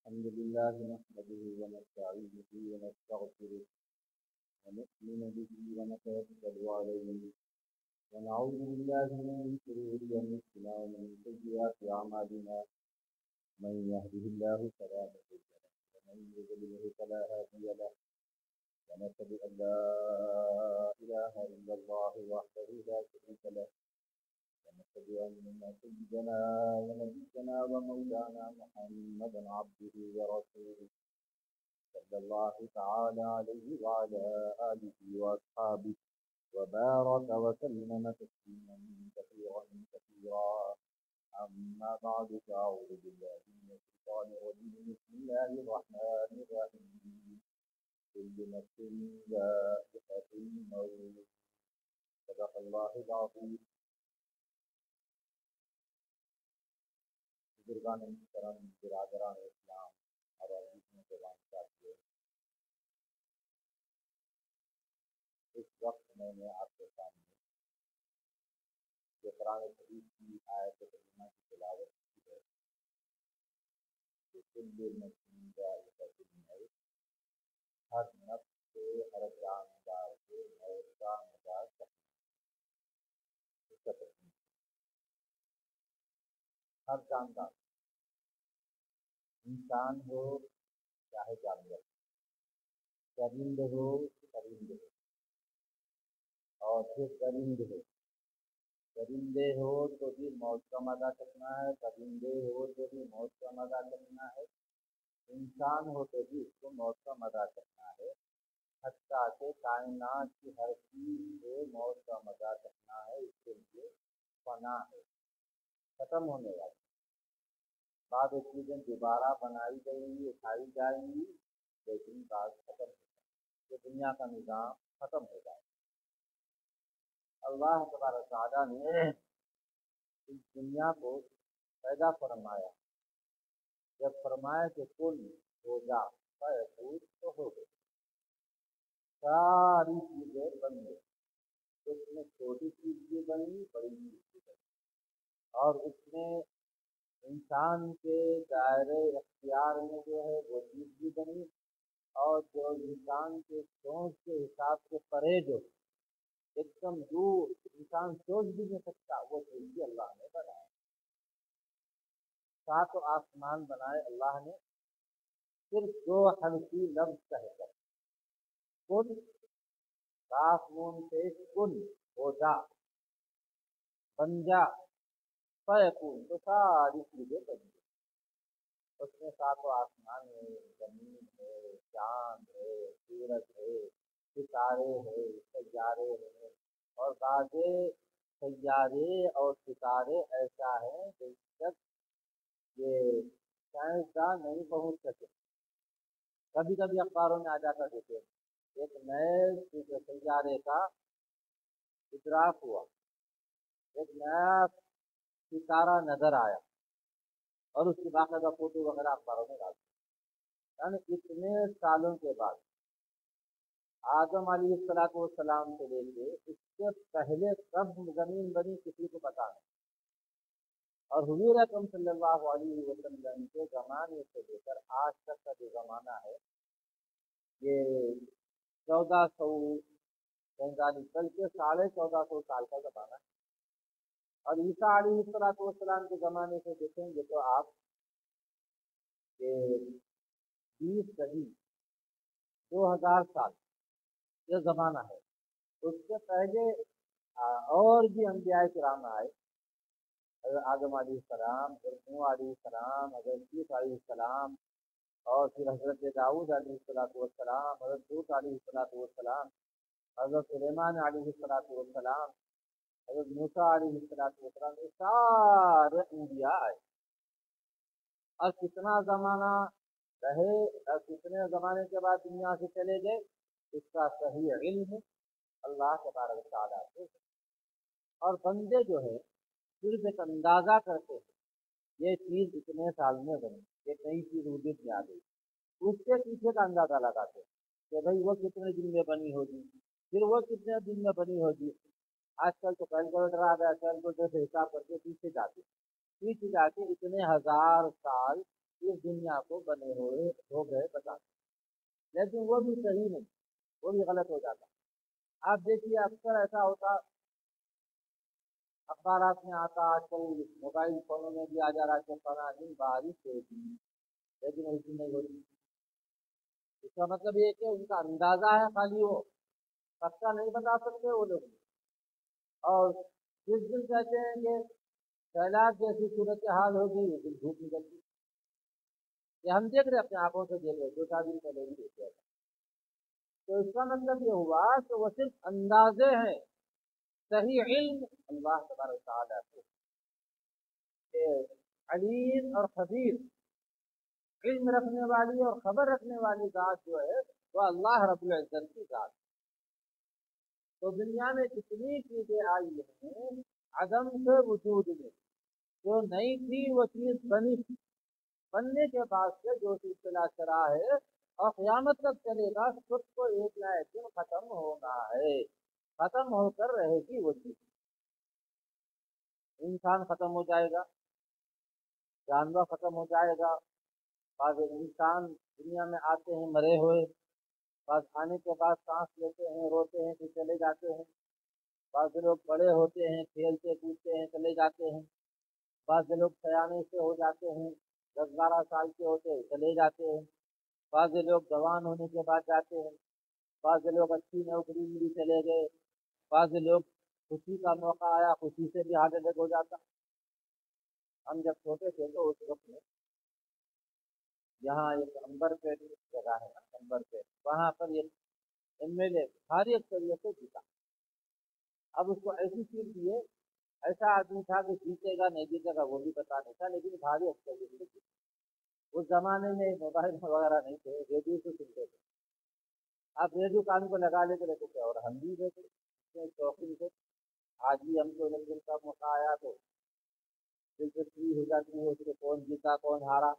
الحمد لله نحمده ونستعينه ونستغفره ونؤمن به ونتوكل عليه ونعوذ بالله من شرور انفسنا ومن سيئات اعمالنا من يهده الله فلا مضل له ومن يضلل فلا هادي له ونشهد ان لا اله الا الله وحده لا شريك له ونشهد أن سيدنا ونبينا ومولانا محمدا عبده ورسوله صلى الله تعالى عليه وعلى آله وأصحابه وبارك وسلم تسليما كثيرا أما بعد فأعوذ بالله من الشيطان الرجيم بسم الله الرحمن الرحيم كل نفس ذائقة الموت صدق الله العظيم بزرگان محترم برادران اسلام اور عزیزوں جوان ساتھیوں، اس وقت میں نے آپ کے سامنے جو قرآن شریف کی آیت کریمہ کی تلاوت کی ہے کہ کل نفس ذائقۃ الموت، ہر نفس سے ہر جاندار سے موت کا مزہ چکھنا، اس کا ترجمہ ہر جاندار، انسان ہو چاہے جانور، چرند ہو پرند ہو، اور پھر چرندے ہو تو بھی موت کا مزہ چکھنا ہے، پرندے ہو تو بھی موت کا مزہ چکھنا ہے، انسان ہو تو بھی اس کو موت کا مزہ چکھنا ہے، حتیٰ کہ کائنات کی ہر چیز سے موت کا مزہ چکھنا ہے، اس کے لیے فنا ہے، ختم ہونے والی بعض چیزیں دوبارہ بنائی جائیں گی، اٹھائی جائیں گی، لیکن بعض ختم ہو جائیں گی، یہ دنیا کا نظام ختم ہو جائے گا۔ اللہ تبارک تعالیٰ نے اس دنیا کو پیدا فرمایا، جب فرمایا کہ کل ہو جا فیکون تو ہو گئی، ساری چیزیں بن گئی، اس میں چھوٹی چیز بھی بنی، بڑی چیز بھی بنی، اور اس میں انسان کے دائرے اختیار میں جو ہے وہ چیز بھی بنی، اور جو انسان کے سوچ کے حساب سے پرے جو ایک دم دور انسان سوچ بھی نہیں سکتا وہ چیز بھی اللہ نے بنایا۔ سات آسمان بنائے اللہ نے صرف دو حرفی لفظ کہہ کر، کن، کاف نون پیش، کن ہو جا، بن جا، فیکون، تو ساری چیزیں بن گئی۔ اس میں ساتوں آسمان ہے، زمین ہے، چاند ہے، سورج ہے، ستارے ہے، سیارے ہیں، اور بعض سیارے اور ستارے ایسا ہے جس تک یہ سائنسداں نہیں پہنچ سکے۔ کبھی کبھی اخباروں میں آ جاتا دیکھے ایک نئے سیارے کا ادراک ہوا، ایک نیا ستارہ نظر آیا، اور اس کی باقاعدہ فوٹو وغیرہ اخباروں میں ڈالتے، یعنی اتنے سالوں کے بعد آدم علیہ السلام سے لے کے اس سے پہلے کب زمین بنی کسی کو پتا نہیں، اور حضور اکرم صلی اللہ علیہ وسلم کے زمانے سے لے کر آج تک کا جو زمانہ ہے یہ 1443 بلکہ 1450 سال کا زمانہ ہے، اور عیسیٰ علیہ السلام کے زمانے سے دیکھیں گے تو آپ کہ 20 صدی 2000 سال یہ زمانہ ہے۔ اس سے پہلے اور بھی انبیاء کرام آئے، حضرت آدم علیہ السلام، حضرت نوح علیہ السلام، حضرت یوسف علیہ السلام، اور پھر حضرت داؤد علیہ السلام، حضرت لوط علیہ السلام، حضرت سلیمان علیہ السلام، حضرت موسیٰ علیہ السلام، یہ سارے انبیاء آئے، اور کتنا زمانہ رہے اور کتنے زمانے کے بعد دنیا سے چلے گئے اس کا صحیح علم اللہ تبارک تعالیٰ سے، اور بندے جو ہے صرف ایک اندازہ کرتے ہیں یہ چیز اتنے سال میں بنی، یہ نئی چیز وجود میں آ گئی، اس کے پیچھے کا اندازہ لگاتے ہیں کہ بھائی وہ کتنے دن میں بنی ہوگی، پھر وہ کتنے دن میں بنی ہوگی۔ آج کل تو کیلکولیٹر آ گیا، کیلکولیٹر سے حساب کر کے پیچھے جاتے جا کے اتنے ہزار سال اس دنیا کو بنے ہوئے ہو گئے بتا، لیکن وہ بھی صحیح نہیں، وہ بھی غلط ہو جاتا۔ آپ دیکھیے اکثر ایسا ہوتا، اخبارات میں آتا، آج کل موبائل فونوں میں بھی آ جا رہا ہے کہ فلاں دن بارش ہوگی، لیکن ایسی نہیں ہوتی۔ اس کا مطلب یہ کہ ان کا اندازہ ہے، خالی وہ پکا نہیں بتا سکتے وہ لوگ۔ اور جس دن کہتے ہیں کہ سیلاب جیسی صورتحال ہوگی اس دن دھوپ نکلتی، یہ ہم دیکھ رہے اپنے آنکھوں سے دیکھ رہے، دو چار دن پہلے بھی دیکھ رہے۔ تو اس کا مطلب یہ ہوا کہ وہ صرف اندازے ہیں، صحیح علم اللہ تبارک و تعالیٰ سے علیم اور خبیر، علم رکھنے والی اور خبر رکھنے والی ذات جو ہے وہ اللہ رب العزت کی ذات۔ تو دنیا میں جتنی چیزیں آئی ہیں عدم سے وجود میں، جو نئی تھی وہ چیز بنی، بننے کے بعد سے جو سلسلہ چلا ہے اور قیامت تک چلے گا، خود کو ایک نہ ایک دن ختم ہونا ہے، ختم ہو کر رہے گی وہ چیز۔ انسان ختم ہو جائے گا، جانور ختم ہو جائے گا، بعض انسان دنیا میں آتے ہیں مرے ہوئے، بعض آنے کے بعد سانس لیتے ہیں، روتے ہیں، پھر چلے جاتے ہیں، بعض لوگ بڑے ہوتے ہیں، کھیلتے کودتے ہیں، چلے جاتے ہیں، بعض لوگ سیانے سے ہو جاتے ہیں، 10-12 سال کے ہوتے چلے جاتے ہیں، بعض لوگ جوان ہونے کے بعد جاتے ہیں، بعض لوگ اچھی نوکری ملی چلے گئے، بعض لوگ خوشی کا موقع آیا خوشی سے بھی ہارٹ اٹیک ہو جاتا۔ ہم جب چھوٹے تھے تو اس وقت میں یہاں ایک امبر پیٹ جگہ ہے نا، امبر پیٹ، وہاں پر ایک MLA بھاری اکثریت سے جیتا۔ اب اس کو ایسی سیٹ دیے، ایسا آدمی تھا کہ جیتے گا نہیں جیتے گا وہ بھی پتا نہیں تھا، لیکن بھاری اکثریت سے جیتا۔ اس زمانے میں موبائل وغیرہ نہیں تھے، ریڈیو سے سنتے تھے۔ آپ ریڈیو کان کو لگا لیتے رہتے تھے اور ہم بھی دیتے اتنے شوقین تھے۔ آج بھی ہم کو الیکشن کا موقع آیا تو دلچسپی ہو جاتی ہے اس میں کون جیتا کون ہارا،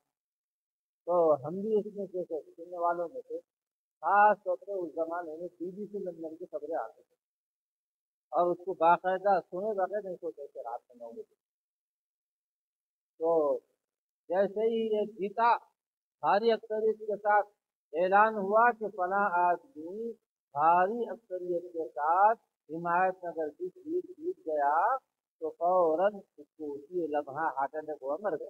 تو ہم بھی اس میں سے سننے والوں میں سے۔ خاص طور پہ اس زمانے میں BBC لندن کی خبریں آتی تھیں اور اس کو باقاعدہ سنے بغیر نہیں سوتے تھے رات میں 9 بجے۔ تو جیسے ہی یہ جیتا، بھاری اکثریت کے ساتھ اعلان ہوا کہ فلاں آدمی بھاری اکثریت کے ساتھ حمایت نگر کی سیٹ جیت گیا، تو فوراً اس کو اسی لمحہ ہارٹ اٹیک ہوا، مر گیا۔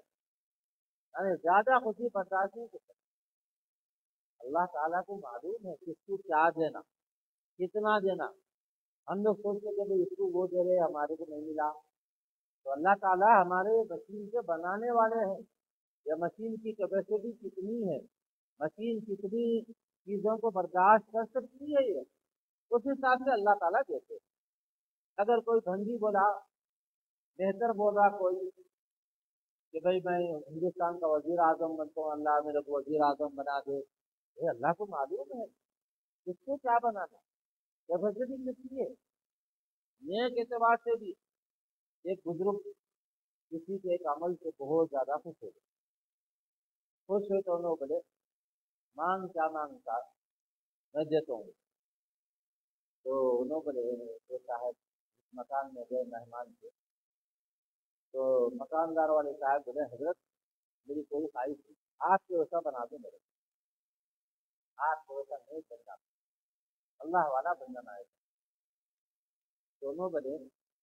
یعنی زیادہ خوشی برداشت نہیں کر، اللہ تعالیٰ کو معلوم ہے کس کو کیا دینا، کتنا دینا۔ ہم لوگ سوچتے کہ اس کو وہ دے رہے ہمارے کو نہیں ملا، تو اللہ تعالیٰ ہمارے مشین کے بنانے والے ہیں، یا مشین کی کیپیسٹی کتنی ہے، مشین کتنی چیزوں کو برداشت کر سکتی ہے، یہ اس حساب سے اللہ تعالیٰ دیتے ہیں۔ اگر کوئی بھنگی بولا، بہتر بولا کوئی کہ بھائی میں ہندوستان کا وزیر اعظم بنتا ہوں، اللہ میرے کو وزیر اعظم بنا دے، یہ اللہ کو معلوم ہے کس کو کیا بنانا، کیپیسٹی کتنی ہے۔ نیک اعتبار سے بھی ایک بزرگ کسی کے ایک عمل سے بہت زیادہ خوش ہوئے، خوش ہوئے تو انہوں بولے مانگ کیا مانگتا میں دیتا ہوں۔ تو انہوں بولے وہ صاحب مکان میں گئے مہمان تھے، تو مکاندار والے صاحب بولے حضرت میری کوئی خواہش نہیں، آپ کے ویسا بنا دو، میرے آپ کو ویسا نہیں بننا، اللہ والا بن جانا ہے۔ دونوں بولے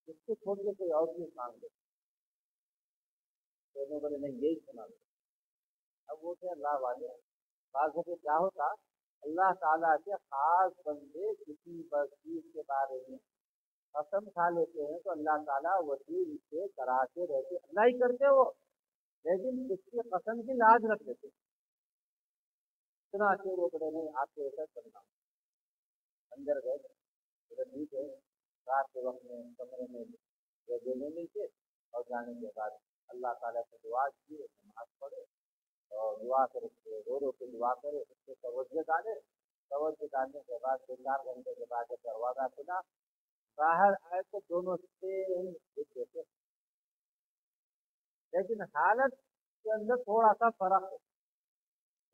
اس کو چھوڑ کے کوئی اور چیز مانگ دو، دونوں بولے نہیں یہی سنا دو۔ اب وہ تھے اللہ والے، بعض دفعہ کیا ہوتا اللہ تعالیٰ کے خاص بندے کسی چیز کے بارے میں قسم کھا لیتے ہیں تو اللہ تعالیٰ وسیع سے کراتے رہتے، اللہ ہی کرتے وہ، لیکن اس کی قسم کی لاج رکھ دیتے اتنا اچھے وہ بڑے نہیں آپ کو ایسا کرنا۔ اندر گئے ٹھیک ہے، رات کے وقت میں کمرے میں دینے نہیں تھے، اور جانے کے بعد اللہ تعالیٰ سے دعا کی، نماز پڑھے اور دعا کرے، رو رو کے دعا کرے، اس سے توجہ ڈالے، توجہ ڈالنے کے بعد 2-4 گھنٹے کے بعد جب دروازہ کھلا باہر آئے تو دونوں سیم ایک جیسے، لیکن حالت کے اندر تھوڑا سا فرق ہے۔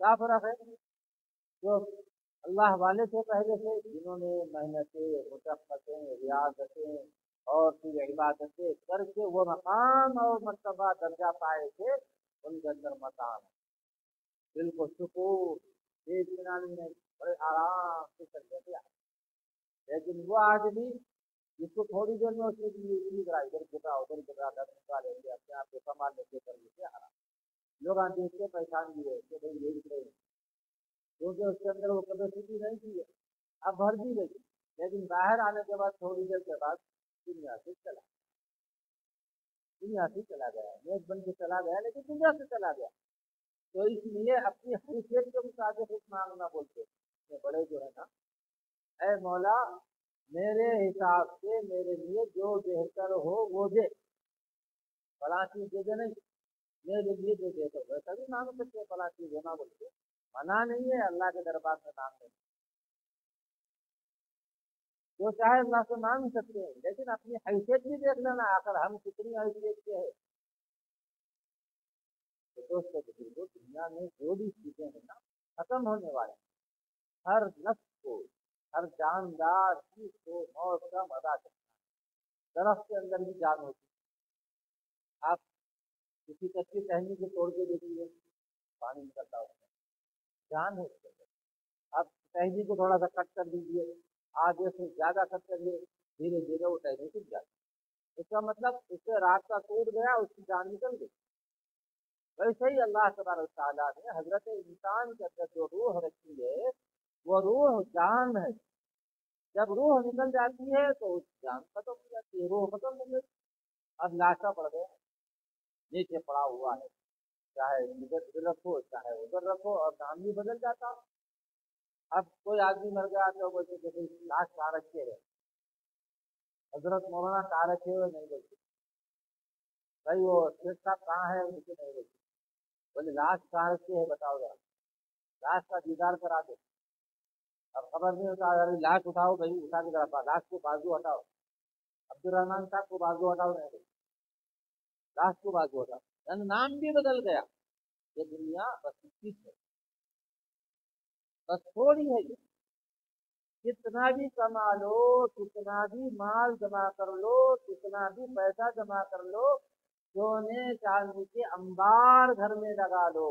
کیا فرق ہے؟ جو اللہ والے سے پہلے سے جنہوں نے محنتیں مشقتیں ریاضتیں اور پھر عبادتیں کر کے وہ مقام اور مرتبہ درجہ پائے تھے، ان کے اندر مقام ہے۔ دل کو سکون اطمینان نہیں، بڑے آرام سے چل جاتے ہیں۔ لیکن وہ آدمی جس کو تھوڑی دیر میں اس کے لیے اتنی طرح ادھر گرا ادھر گرا دس نکال لیں گے اپنے آپ کو سامان لے کے کر لیتے آرام، لوگ دیکھ کے پریشان بھی ہے کہ بھائی یہ رہے، کیونکہ اس کے اندر وہ کیپیسٹی نہیں تھی، اب بھر دی گئی، لیکن باہر آنے کے بعد تھوڑی دیر کے بعد دنیا سے چلا گیا، نیک بن کے چلا گیا لیکن دنیا سے چلا گیا۔ تو اس لیے اپنی حیثیت کے مطابق مانگنا بولتے ہیں بڑے جو ہے نا، اے مولا میرے حساب سے میرے لیے جو بہتر ہو وہ دے، فلاں چیز دے دے نہیں، میرے لیے جو بہتر ہو ویسا بھی مانگ سکتے ہیں، فلاں چیز ہونا بولتے منع نہیں ہے اللہ کے دربار میں مانگنے، جو چاہے اللہ سے مانگ سکتے ہیں، لیکن اپنی حیثیت بھی دیکھ لینا آخر ہم کتنی حیثیت کے ہیں۔ تو دوستوں بزرگوں، دنیا میں جو بھی چیزیں ہیں نا ختم ہونے والے، ہر نفس کو، ہر جاندار چیز کو موت کا مزہ کرتا ہے۔ درخت کے اندر بھی جان ہوتی ہے، آپ کسی کچی ٹہنی کو توڑ کے دیکھیے پانی نکلتا اس میں، جان ہے اس کے اندر۔ آپ ٹہنی کو تھوڑا سا کٹ کر دیجیے، آگے سے زیادہ کٹ کریے، دھیرے دھیرے وہ ٹہنی ٹوٹ جاتی ہے، اس کا مطلب اس سے راستہ ٹوٹ گیا، اس کی جان نکل گئی۔ ویسے ہی اللہ تبارک و تعالیٰ نے حضرت انسان کے اندر جو روح رکھی ہے وہ روح جان ہے، جب روح نکل جاتی ہے تو اس جان ختم ہو جاتی ہے، روح ختم ہو گئی، اب لاشا پڑ گیا، نیچے پڑا ہوا ہے، چاہے ادھر رکھو چاہے ادھر رکھو اور نام بھی بدل جاتا۔ اب کوئی آدمی مر گیا تو بولتے کہ لاش کہاں رکھے ہے، حضرت مولانا کہاں رکھے ہوئے نہیں بولتے، بھائی وہ شیخ صاحب کہاں ہے مجھے نہیں بولتے، بولے لاش کہاں رکھے ہے بتاؤ ذرا، لاش کا دیدار کرا دو۔ اب خبر نہیں ہوتا، لاش اٹھاؤ بھائی، اٹھا کے ذرا لاش کو بازو ہٹاؤ، عبد الرحمان صاحب کو بازو ہٹاؤ، نہیں لاش کو بازو ہٹاؤ، یعنی نام بھی بدل گیا۔ یہ دنیا بس اسی ہے، بس تھوڑی ہے، یہ کتنا بھی کما لو، کتنا بھی مال جمع کر لو، کتنا بھی پیسہ جمع کر لو، سونے چاندی کے انبار گھر میں لگا لو،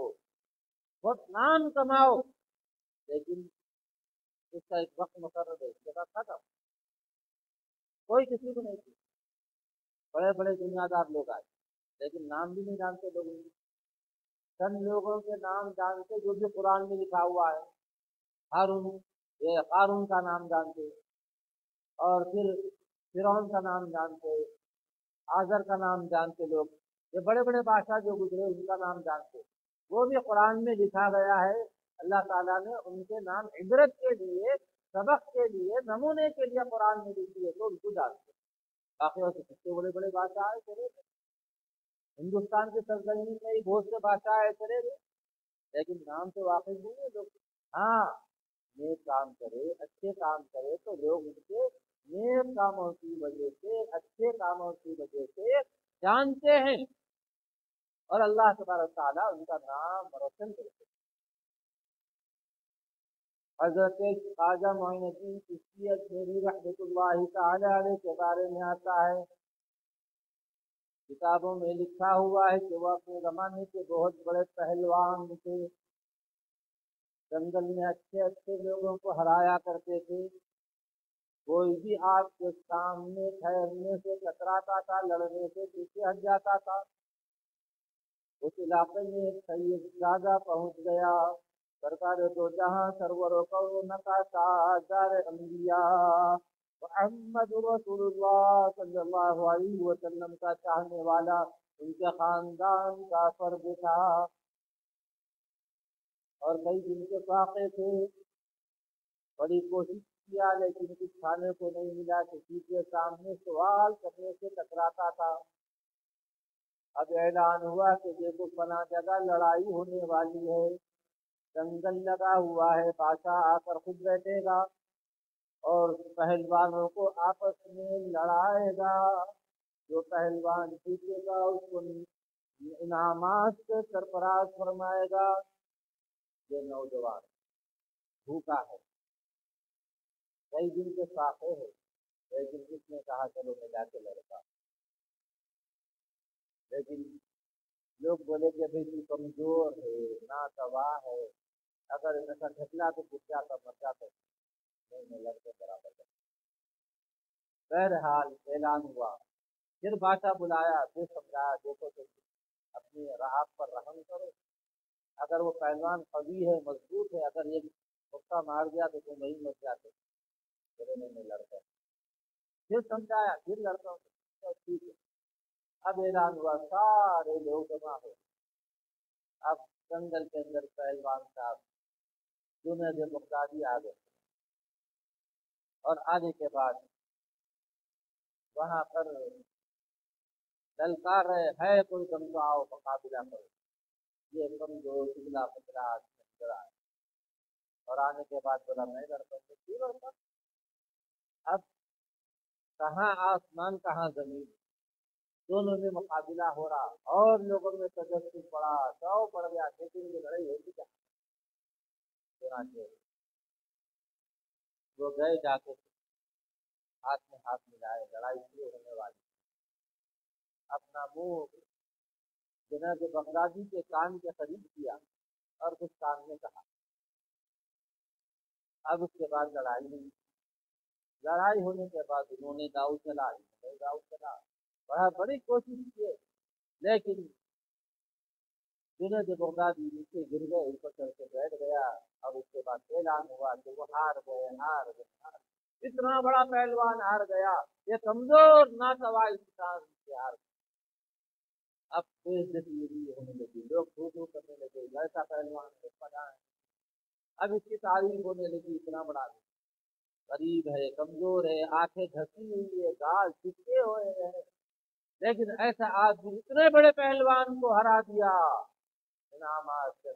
بہت نام کماؤ، لیکن اس کا ایک وقت مقرر ہے، اس کے بعد ختم، کوئی کسی کو نہیں تھی۔ بڑے بڑے دنیا دار لوگ آئے لیکن نام بھی نہیں جانتے لوگوں کے، چند لوگوں کے نام جانتے جو بھی قرآن میں لکھا ہوا ہے، ہارون، یہ قارون کا نام جانتے، اور پھر فرعون کا نام جانتے، آزر کا نام جانتے لوگ، یہ بڑے بڑے بادشاہ جو گزرے ان کا نام جانتے، وہ بھی قرآن میں لکھا گیا ہے، اللہ تعالیٰ نے ان کے نام عبرت کے لیے، سبق کے لیے، نمونے کے لیے قرآن میں لکھی ہے تو ان کو جانتے۔ باقی اور کتنے بڑے بڑے بادشاہ آئے چلے گئے، ہندوستان کے سرزمین میں ہی بہت سے بادشاہ آئے چلے گئے، لیکن نام سے واقف نہیں ہے لوگ۔ ہاں نیک کام کرے، اچھے کام کرے تو لوگ ان کے نیک کاموں کی وجہ سے، اچھے کاموں کی وجہ سے جانتے ہیں، اور اللہ تبارک تعالیٰ ان کا نام روشن کرتے ہیں۔ حضرت خواجہ معین الدین چشتی اجمیری رحمۃ اللہ تعالی علیہ کے بارے میں آتا ہے، کتابوں میں لکھا ہوا ہے کہ وہ اپنے زمانے کے بہت بڑے پہلوان تھے، جنگل میں اچھے اچھے لوگوں کو ہرایا کرتے تھے، کوئی بھی آپ کے سامنے ٹھہرنے سے کتراتا تھا، لڑنے سے پیچھے ہٹ جاتا تھا۔ اس علاقے میں ایک سید زادہ پہنچ گیا، سرکار دو جہاں سرور و کون کا تاجدار انبیاء محمد رسول اللہ صلی اللہ علیہ وسلم کا چاہنے والا ان کے خاندان کا فرد تھا، اور کئی دن کے واقع تھے، بڑی کوشش کیا لیکن کچھ کھانے کو نہیں ملا، کسی کے سامنے سوال کرنے سے کتراتا تھا۔ اب اعلان ہوا کہ دیکھو فلاں جگہ لڑائی ہونے والی ہے، جنگل لگا ہوا ہے، بادشاہ آ کر خود بیٹھے گا اور پہلوانوں کو آپس میں لڑائے گا، جو پہلوان جیتے گا اس کو انعامات سے سرفراز فرمائے گا۔ یہ نوجوان بھوکا ہے، کئی دن کے ساقے ہے، لیکن اس نے کہا چلو میں جا کے لڑتا، لیکن لوگ بولے کہ بھائی تو کمزور ہے، ناتوا ہے، اگر ایسا ڈھکلا تو گر جاتا مر جاتا، نہیں میں لڑکے برابر کر۔ بہرحال اعلان ہوا، پھر بادشاہ بلایا، پھر سمجھایا دیکھو تو اپنی رعاف پر رحم کرو، اگر وہ پہلوان قوی ہے مضبوط ہے، اگر یہ حکا مار دیا تو تم وہی مر جاتے، پھر میں لڑکا، پھر سمجھایا، پھر لڑکا ہوں ٹھیک ہے۔ اب اعلان ہوا، سارے لوگ جمع ہو، اب جنگل کے اندر پہلوان صاحب جنید بغدادی آ گئے، اور آنے کے بعد وہاں پر للکار رہے ہے کوئی کم تو آؤ مقابلہ کرو، یہ کمزور پتلا پتلا نظر آئے، اور آنے کے بعد بولا میں لڑکا ہوں، کیوں لڑکا؟ اب کہاں آسمان کہاں زمین، دونوں میں مقابلہ ہو رہا، اور لوگوں میں تجسس پڑا، سو پڑ گیا، لیکن یہ لڑائی ہوگی کیا؟ چنانچہ وہ گئے جا کے ہاتھ میں ہاتھ ملائے، لڑائی شروع ہونے والی، اپنا منہ جنید بغدادی کے کان کے قریب کیا اور کچھ کان میں کہا، اب اس کے بعد لڑائی ہوئی، لڑائی ہونے کے بعد انہوں نے داؤ چلا، داؤ چلا، بڑی کوشش کی، لیکن جنید بغدادی نیچے گر گئے، اوپر چڑھ کے بیٹھ گیا، اور اس کے بعد اعلان ہوا کہ وہ ہار گئے، ہار گئے، اتنا بڑا پہلوان ہار گیا، یہ کمزور ناتوا انسان سے ہار گیا۔ اب بےعزتی ہونے لگی، لوگ دھو دھو کرنے لگے، ایسا پہلوان ہے پتا ہے، اب اس کی تعریف ہونے لگی، اتنا بڑا غریب ہے، کمزور ہے، آنکھیں دھسی ہوئی ہے، گال چپکے ہوئے ہیں، لیکن ایسا آدمی اتنے بڑے پہلوان کو ہرا دیا، انعامات سے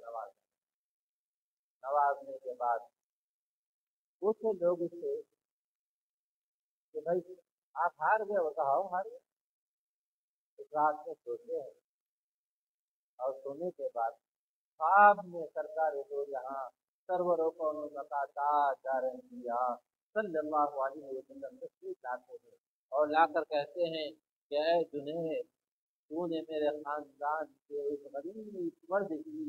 نوازنے کے بعد پوچھے لوگ اس سے کہ بھائی آپ ہار گئے، وہ کہا ہار گئے، اس رات میں سوچے ہیں، اور سونے کے بعد خواب میں سرکار دو جہاں سرور و کون کا تاج انبیاء صلی اللہ علیہ وسلم تشریف لاتے ہیں، اور لا کر کہتے ہیں کہ اے جنید، تو نے میرے خاندان کے اس غریب مرد کی،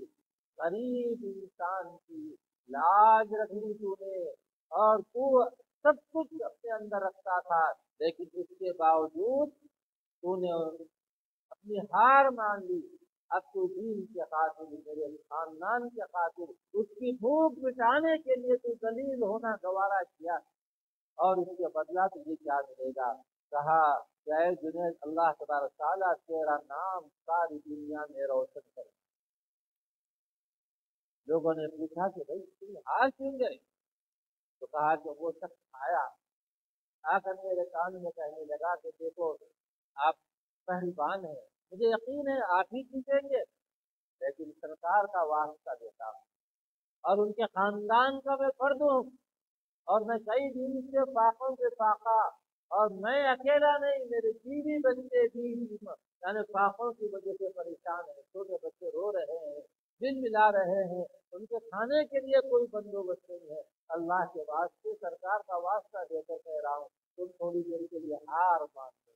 غریب انسان کی لاج رکھی تو نے، اور تو سب کچھ اپنے اندر رکھتا تھا، لیکن اس کے باوجود تو نے اپنی ہار مان لی، اب تو دین کے خاطر، میرے خاندان کے خاطر، اس کی بھوک مٹانے کے لیے تو ذلیل ہونا گوارا کیا، اور اس کے بدلہ تجھے کیا ملے گا؟ کہا کہ اے جنید، اللہ تبارک تعالیٰ تیرا نام ساری دنیا میں روشن کرے۔ لوگوں نے پوچھا کہ بھائی تم ہار کیوں گئے؟ تو کہا کہ وہ شخص آیا، آ کر میرے کان میں کہنے لگا کہ دیکھو آپ پہلوان ہیں، مجھے یقین ہے آپ ہی جیتیں گے، لیکن سرکار کا واسطہ دیتا ہوں، اور ان کے خاندان کا میں فرد ہوں، اور میں کئی دن سے فاقوں سے فاقہ، اور میں اکیلا نہیں، میرے بیوی بچے بھی یعنی فاقوں کی وجہ سے پریشان ہیں، چھوٹے بچے رو رہے ہیں، دل ملا رہے ہیں، ان کے کھانے کے لیے کوئی بندوبست نہیں ہے، اللہ کے واسطے سرکار کا واسطہ دے کر کہہ رہا ہوں، تم تھوڑی دیر کے لیے ہار مان دو۔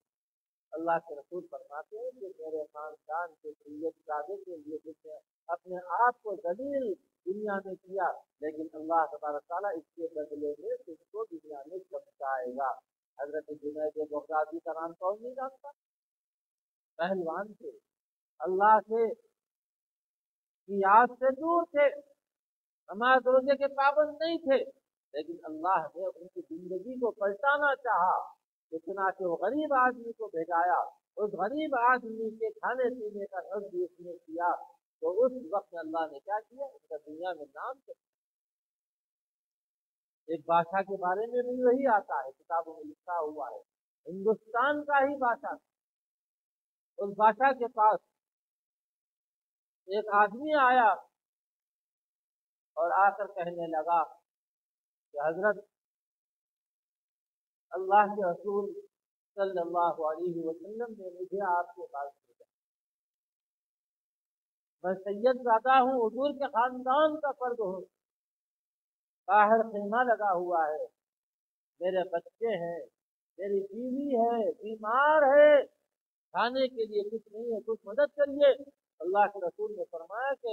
اللہ کے رسول فرماتے ہیں کہ میرے خاندان کے زیادہ کے لیے جس نے اپنے آپ کو ذلیل دنیا میں کیا، لیکن اللہ تبارک تعالیٰ اس کے بدلے میں تم کو دنیا میں چمکائے گا۔ حضرت جنید بغدادی کا نام کون نہیں جانتا؟ پہلوان تھے، اللہ سے یاد سے دور تھے، نماز روزے کے پابند نہیں تھے، لیکن اللہ نے ان کی زندگی کو پلٹانا چاہا، تو چنانچہ وہ غریب آدمی کو بھیجایا، اس غریب آدمی کے کھانے پینے کا نظر اس نے کیا، تو اس وقت اللہ نے کیا کیا، اس کا دنیا میں نام کیا۔ ایک بادشاہ کے بارے میں بھی وہی آتا ہے، کتابوں میں لکھا ہوا ہے، ہندوستان کا ہی بادشاہ، اس بادشاہ کے پاس ایک آدمی آیا اور آ کر کہنے لگا کہ حضرت اللہ کے رسول صلی اللہ علیہ وسلم نے مجھے آپ کے پاس بھیجا، میں سید زادہ ہوں، حضور کے خاندان کا فرد ہوں، باہر خیمہ لگا ہوا ہے، میرے بچے ہیں، میری بیوی ہے، بیمار ہے، کھانے کے لیے کچھ نہیں ہے، کچھ مدد کریے۔ اللہ کے رسول نے فرمایا کہ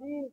20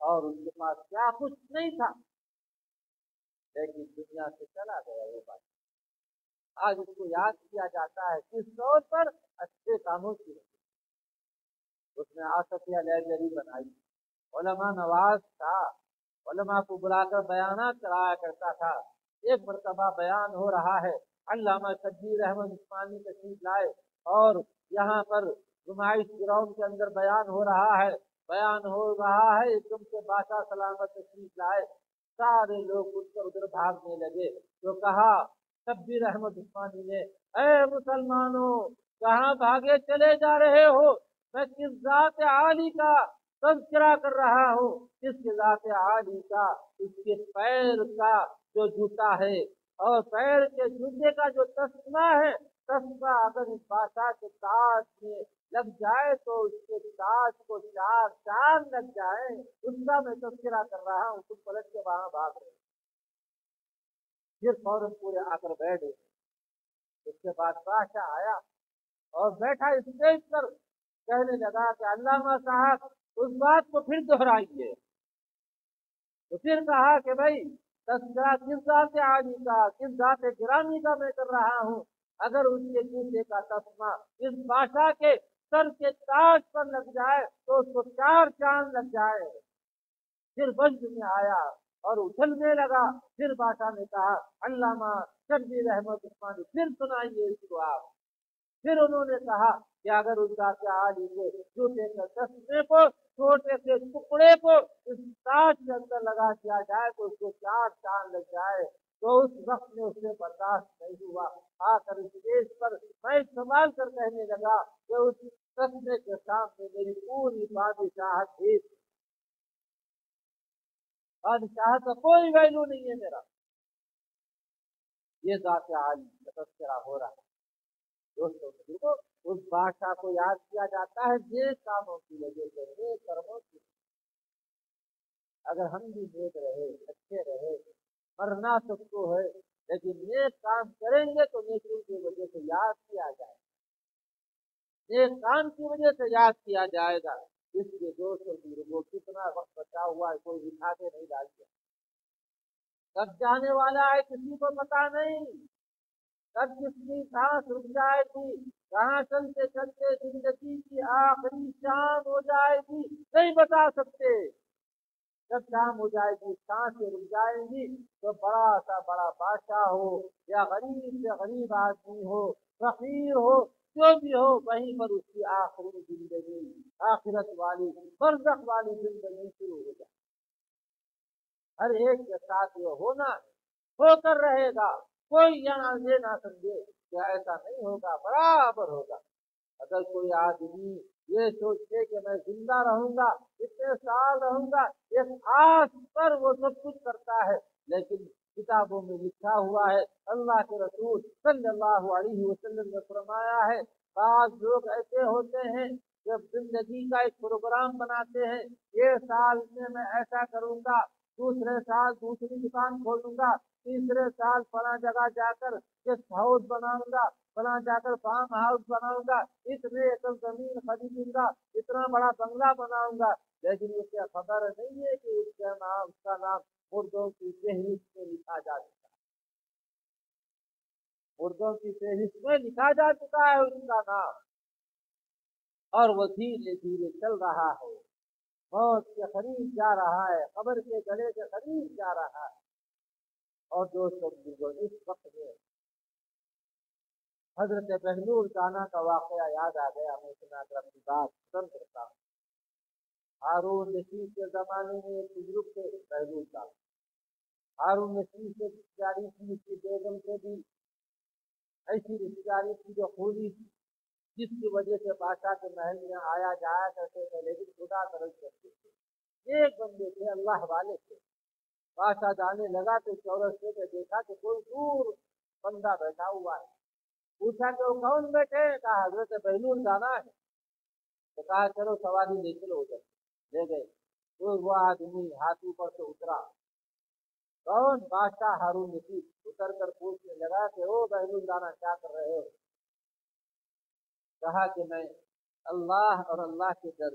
اور ان کے پاس کیا کچھ نہیں تھا، لیکن دنیا سے چلا گیا وہ بات۔ آج اس کو یاد کیا جاتا ہے کس طور پر؟ اچھے کاموں کی وجہ۔ اس نے آصفیہ لائبریری بنائی، علماء نواز تھا، علماء کو بلا کر بیانات کرایا کرتا تھا۔ ایک مرتبہ بیان ہو رہا ہے، علامہ شبیر احمد عثمانی تشریف لائے اور یہاں پر نمائش گراؤنڈ کے اندر بیان ہو رہا ہے، بیان ہو رہا ہے، ایک دم سے بادشاہ سلامت تشریف لائے، سارے لوگ اٹھ کر ادھر بھاگنے لگے۔ تو کہا شبیر احمد عثمانی نے، اے مسلمانوں کہاں بھاگے چلے جا رہے ہو؟ میں کس ذات عالی کا تذکرہ کر رہا ہوں، کس کی ذات عالی کا؟ اس کے پیر کا جو جوتا ہے اور پیر کے جوتے کا جو تسمہ ہے، تسمہ اگر اس بادشاہ کے تاج میں لگ جائے تو اس کے تاج کو چار چاند لگ جائے، اس کا میں تذکرہ کر رہا ہوں، تم پلٹ کے وہاں بھاگ رہے۔ پھر فوراً پورے آ کر بیٹھے۔ اس کے بعد بادشاہ آیا اور بیٹھا اسٹیج پر، کہنے لگا کہ علامہ صاحب اس بات کو پھر دہرائیے۔ تو پھر کہا کہ بھائی تذکرہ کس ذات عالی کا، کس ذات گرامی کا میں کر رہا ہوں، اگر اس کے جوتے کا تسمہ اس بادشاہ کے سر کے تاج پر لگ جائے تو اس کو چار چاند لگ جائے۔ پھر بند میں آیا اور اچھلنے لگا۔ پھر بادشاہ نے کہا علامہ شبیر احمد عثمانی پھر سنائیے اس کو آپ۔ پھر انہوں نے کہا کہ اگر اس ذات عالی کے جوتے کے تسمے کو، چھوٹے سے ٹکڑے کو اس تاج کے اندر لگا دیا جائے تو اس کو چار چاند لگ جائے۔ تو اس وقت میں اسے برداشت نہیں ہوا، آ کر اسٹیج پر میں استعمال کر کہنے لگا کہ اس تسمے کے سامنے میری پوری بادشاہت تھی، بادشاہت کا کوئی ویلو نہیں ہے میرا۔ یہ ذات عالی کا تذکرہ ہو رہا ہے۔ دوستوں دیکھو، اس بادشاہ کو یاد کیا جاتا ہے نیک کاموں کی وجہ سے، نیک کرموں کی۔ اگر ہم بھی نیک رہے، اچھے رہے، مرنا سب کو ہے، لیکن نیک کام کریں گے تو نیکی کی وجہ سے یاد کیا جائے گا، نیک کام کی وجہ سے یاد کیا جائے گا۔ اس کے دوستوں بزرگوں کتنا وقت بچا ہوا ہے، کوئی دکھا کے نہیں ڈال دیا، کب جانے والا ہے کسی کو پتا نہیں، کب کس کی سانس رک جائے گی، کہاں چلتے چلتے زندگی کی آخری شام ہو جائے گی، نہیں بتا سکتے۔ جب شام ہو جائے گی، سانسیں رک جائیں گی، تو بڑا سا بڑا بادشاہ ہو یا غریب سے غریب آدمی ہو، فقیر ہو، جو بھی ہو، وہیں پر اس کی آخری زندگی، آخرت والی، برزخ والی زندگی شروع ہو جائے۔ ہر ایک کے ساتھ یہ ہونا ہو کر رہے گا، کوئی یہ نہ سمجھے کہ ایسا نہیں ہوگا، برابر ہوگا۔ اگر کوئی آدمی یہ سوچے کہ میں زندہ رہوں گا، اتنے سال رہوں گا، ایک آس پر وہ سب کچھ کرتا ہے، لیکن کتابوں میں لکھا ہوا ہے، اللہ کے رسول صلی اللہ علیہ وسلم نے فرمایا ہے، بعض لوگ ایسے ہوتے ہیں جب زندگی کا ایک پروگرام بناتے ہیں، یہ سال میں ایسا کروں گا، دوسرے سال دوسری دکان کھولوں گا، تیسرے سال فلاں جگہ جا کر گیسٹ ہاؤس بناؤں گا، فلاں جا کر فارم ہاؤس بناؤں گا، اتنے ایکڑ زمین خریدوں گا، اتنا بڑا بنگلہ بناؤں گا، لیکن اسے خبر نہیں ہے کہ اس کا نام مردوں کی فہرست میں لکھا جا چکا ہے، مردوں کی فہرست میں لکھا جا چکا ہے اس کا نام، اور وہ دھیرے دھیرے چل رہا ہے، موت کے قریب جا رہا ہے، قبر کے گلے کے قریب جا رہا ہے۔ اور دوستوں اس وقت میں حضرت بہلول دانا کا واقعہ یاد آ گیا، میں سنا کر اپنی بات ختم کرتا ہوں۔ ہارون رشید کے زمانے میں ایک بزرگ تھے بہلول دانا، ہارون رشید سے رشتہ تھی، اس کی بیگم سے بھی ایسی رشتہ تھی جو خوبی تھی، جس کی وجہ سے بادشاہ کے محل میں آیا جایا کرتے تھے، لیکن خدا طرف کرتے تھے۔ ایک بندے تھے، اللہ والے تھے، بادشاہ جانے لگا تو چورستے پہ دیکھا کہ کوئی دور بندہ بیٹھا ہوا ہے، پوچھا کہ وہ کون بیٹھے؟ کہا حضرت بہلول دانا ہے۔ تو کہا چلو سواری لے چلو ادھر، لے گئے۔ تو وہ آدمی ہاتھی پر سے اترا، کون؟ بادشاہ ہارون رشید۔ اتر کر پوچھنے لگا کہ او بہلول دانا کیا کر رہے ہو؟ کہا کہ میں اللہ اور اللہ کے در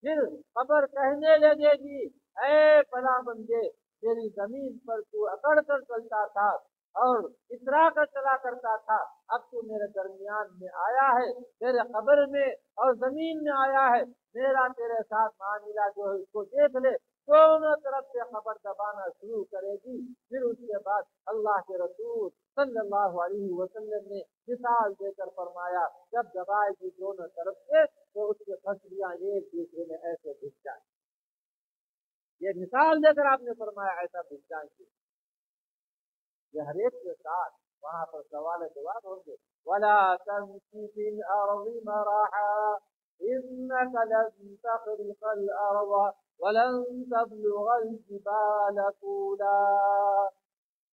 پھر قبر کہنے لگے گی اے بلا بندے تیری زمین پر تو اکڑ کر چلتا تھا اور اترا کر چلا کرتا تھا، اب تو میرے درمیان میں آیا ہے، تیرے قبر میں اور زمین میں آیا ہے، میرا تیرے ساتھ معاملہ جو ہے اس کو دیکھ لے۔ دونوں طرف سے خبر دبانا شروع کرے گی۔ پھر اس کے بعد اللہ کے رسول صلی اللہ علیہ وسلم نے مثال دے کر فرمایا جب دبائے گی دونوں طرف سے تو اس کے پسلیاں ایک دوسرے میں ایسے گھس جائیں۔ یہ مثال دے کر آپ نے فرمایا ایسا گھس جائیں گے۔ یہ ہر ایک کے ساتھ وہاں پر سوال جواب ہوں گے۔ وَلَا تَمْشِ فِي الْأَرْضِ مَرَحًا إِنَّكَ لَن تَخْرِقَ الْأَرْضَ وَلَن تَبْلُغَ الْجِبَالَ طُولًا۔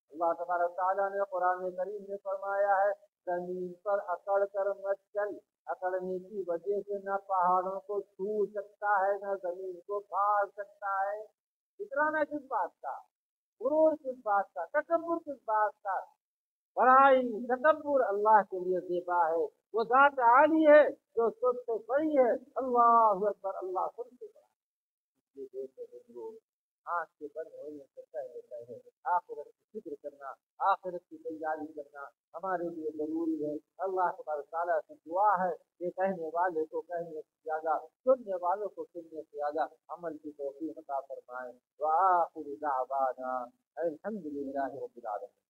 اللہ تبارک تعالیٰ نے قرآن کریم میں فرمایا ہے زمین پر اکڑ کر مت چل، اکڑنے کی وجہ سے نہ پہاڑوں کو چھو سکتا ہے نہ زمین کو پھاڑ سکتا ہے۔ اترانا کس بات کا، غرور کس بات کا، تکبر کس بات کا؟ بڑائی تکبر اللہ کے لیے زیبا ہے، وہ ذات عالی ہے جو سب سے بڑی ہے۔ اللہ اکبر، اللہ سب سے بڑا ہے۔ اس لیے آنکھ کے بند ہونے سے پہلے پہلے آخرت کی فکر کرنا، آخرت کی تیاری کرنا ہمارے لیے ضروری ہے۔ اللہ تبارک تعالیٰ سے دعا ہے کہ کہنے والے کو کہنے سے زیادہ، سننے والوں کو سننے سے زیادہ عمل کی توفیق عطا فرمائے۔ وآخر دعوانا الحمد للہ رب العالمین۔